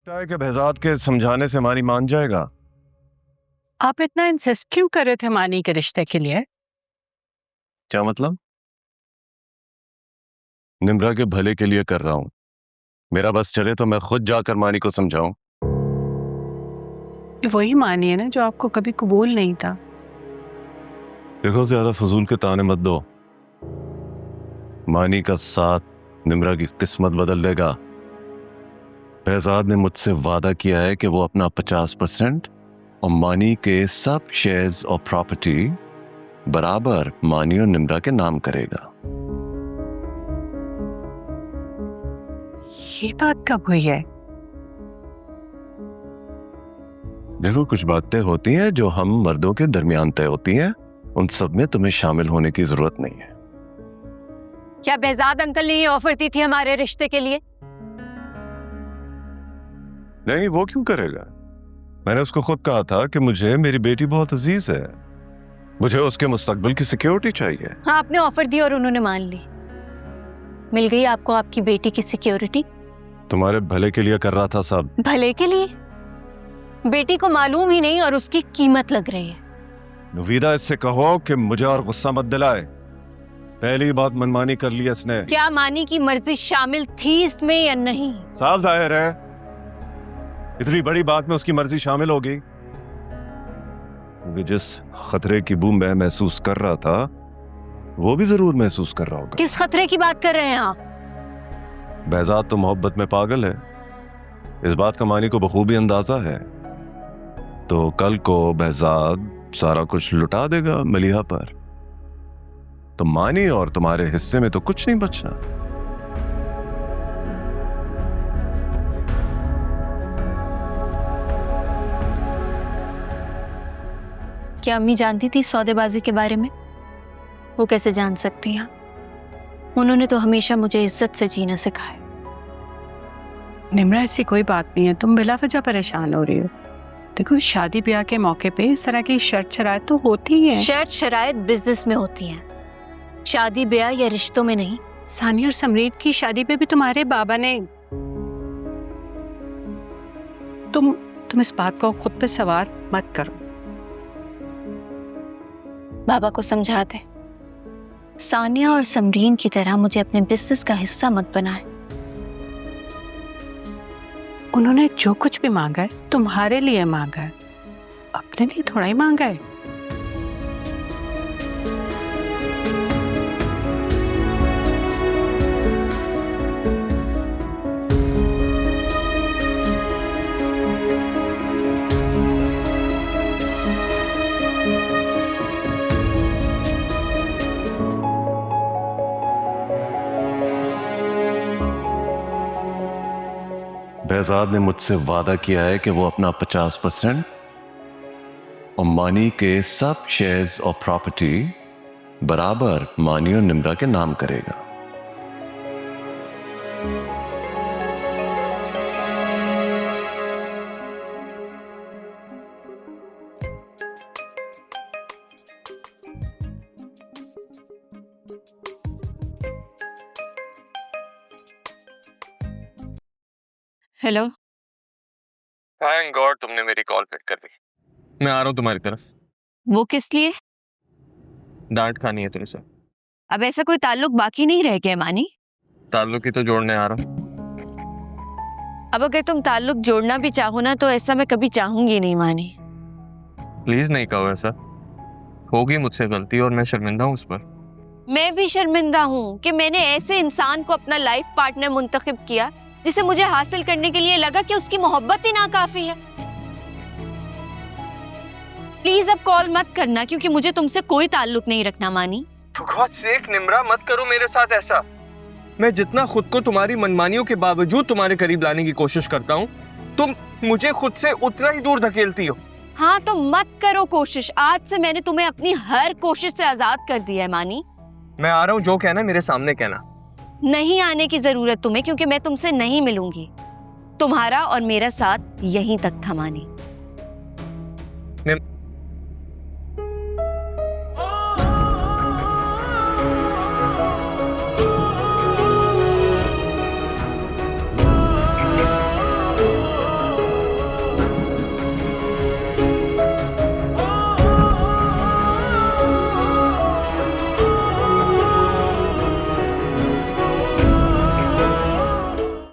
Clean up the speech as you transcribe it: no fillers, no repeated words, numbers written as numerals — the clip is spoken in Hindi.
लगता है कि बहजाद के समझाने से मानी मान जाएगा। आप इतना इंसिस्ट क्यों कर रहे थे मानी के रिश्ते के लिए? क्या मतलब? निम्रा के भले के लिए कर रहा हूं। मेरा बस चले तो मैं खुद जाकर मानी को समझाऊं। वही मानी है ना जो आपको कभी कबूल नहीं था। देखो, ज्यादा फजूल के ताने मत दो। मानी का साथ निम्रा की किस्मत बदल देगा। बहजाद ने मुझसे वादा किया है कि वो अपना 50% और मानी के सब शेयर्स और प्रॉपर्टी बराबर मानी और निम्रा के नाम करेगा। ये बात कब हुई है? देखो, कुछ बातें होती हैं जो हम मर्दों के दरमियान तय होती हैं। उन सब में तुम्हें शामिल होने की जरूरत नहीं है। क्या बहजाद अंकल ने ये ऑफर दी थी हमारे रिश्ते के लिए? नहीं, वो क्यों करेगा? मैंने उसको खुद कहा था कि मुझे मेरी बेटी बहुत अजीज है, मुझे उसके मुस्तकबिल की सिक्योरिटी चाहिए। हाँ, आपने ऑफर दी और उन्होंने मान ली। मिल गई आपको आपकी बेटी की सिक्योरिटी। तुम्हारे भले के लिए कर रहा था सब। भले के लिए? बेटी को मालूम ही नहीं और उसकी कीमत लग रही है। नुवीदा, इससे कहो कि मुझे और गुस्सा मत दिलाए। पहली बात मनमानी कर ली इसने। क्या मानी की मर्जी शामिल थी इसमें या नहीं? साफ जाहिर है, इतनी बड़ी बात में उसकी मर्जी शामिल हो गई। क्योंकि जिस खतरे की बूम मैं महसूस कर रहा था, वो भी जरूर महसूस कर रहा होगा। किस खतरे की बात कर रहे हैं आप? बहजाद तो मोहब्बत में पागल है, इस बात का मानी को बखूबी अंदाजा है। तो कल को बहजाद सारा कुछ लुटा देगा मलिहा पर, तो मानी और तुम्हारे हिस्से में तो कुछ नहीं बचना। क्या अम्मी जानती थी सौदेबाजी के बारे में? वो कैसे जान सकती हैं? उन्होंने तो हमेशा मुझे इज्जत से जीना सिखाया। निम्रा, ऐसी कोई बात नहीं है, तुम बिला वजह परेशान हो रही हो। देखो, शादी ब्याह के मौके पे इस तरह की शर्त शराइत तो होती ही है। शर्त शराइत बिजनेस में होती हैं, शादी ब्याह या रिश्तों में नहीं। सानिया और समरीत की शादी पे भी तुम्हारे बाबा ने तुम इस बात को खुद पे सवार मत करो। बाबा को समझा दे, सानिया और समरीन की तरह मुझे अपने बिजनेस का हिस्सा मत बनाए। उन्होंने जो कुछ भी मांगा है तुम्हारे लिए मांगा है, अपने लिए थोड़ा ही मांगा है। बहजाद ने मुझसे वादा किया है कि वो अपना 50% और मानी के सब शेयर्स और प्रॉपर्टी बराबर मानी और निम्रा के नाम करेगा। हेलो। थैंक गॉड तुमने मेरी कॉल पिक कर ली। मैं आ रहा हूँ तुम्हारी तरफ। वो किस लिए? डांट खानी है तुमसे। अब ऐसा कोई ताल्लुक बाकी नहीं रह गया मानी। ताल्लुक ही तो जोड़ने आ रहा हूँ। अब अगर तुम ताल्लुक जोड़ना भी चाहो ना, तो ऐसा मैं कभी चाहूंगी नहीं मानी। प्लीज नहीं कहो ऐसा। होगी मुझसे गलती और मैं शर्मिंदा हूँ उस पर। मैं भी शर्मिंदा हूँ कि मैंने ऐसे इंसान को अपना लाइफ पार्टनर मुंतखब किया जिसे मुझे हासिल करने के लिए लगा कि उसकी मोहब्बत ही नाकाफी है। प्लीज अब कॉल मत करना, क्योंकि मुझे तुमसे कोई ताल्लुक नहीं रखना मानी। For God's sake, निम्रा, मत करो मेरे साथ ऐसा। मैं जितना खुद को तुम्हारी मनमानियों के बावजूद तुम्हारे करीब लाने की कोशिश करता हूँ, तुम मुझे खुद से उतना ही दूर धकेलती हो। हाँ तो मत करो कोशिश। आज से मैंने तुम्हें अपनी हर कोशिश से आजाद कर दिया है मानी। मैं आ रहा हूँ, जो कहना है मेरे सामने कहना। नहीं आने की जरूरत तुम्हें, क्योंकि मैं तुमसे नहीं मिलूंगी। तुम्हारा और मेरा साथ यहीं तक था मानी।